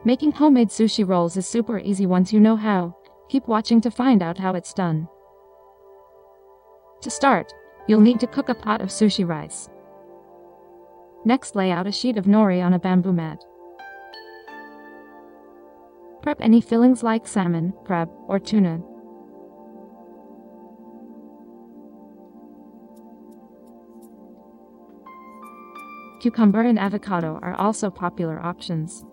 Making homemade sushi rolls is super easy once you know how. Keep watching to find out how it's done. To start, you'll need to cook a pot of sushi rice. Next, lay out a sheet of nori on a bamboo mat. Prep any fillings like salmon, crab, or tuna. Cucumber and avocado are also popular options.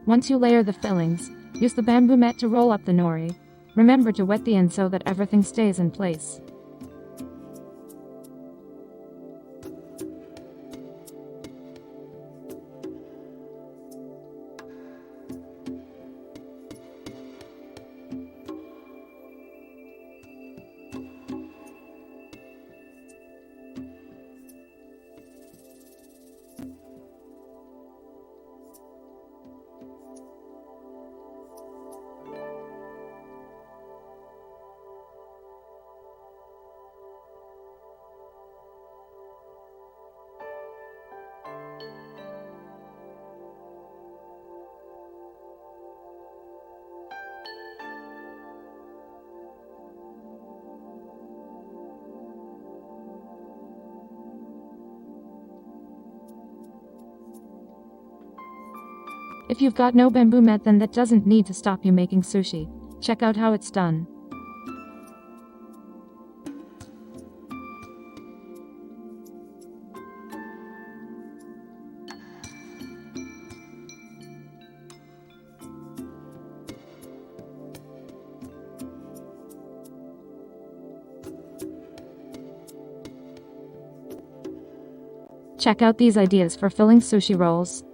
Once you layer the fillings, use the bamboo mat to roll up the nori. Remember to wet the end so that everything stays in place. If you've got no bamboo mat, then that doesn't need to stop you making sushi. Check out how it's done. Check out these ideas for filling sushi rolls.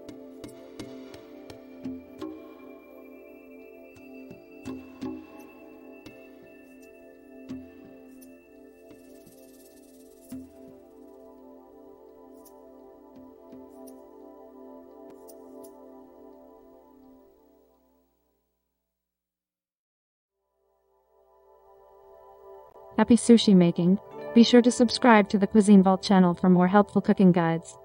Happy sushi making! Be sure to subscribe to the Cuisine Vault channel for more helpful cooking guides.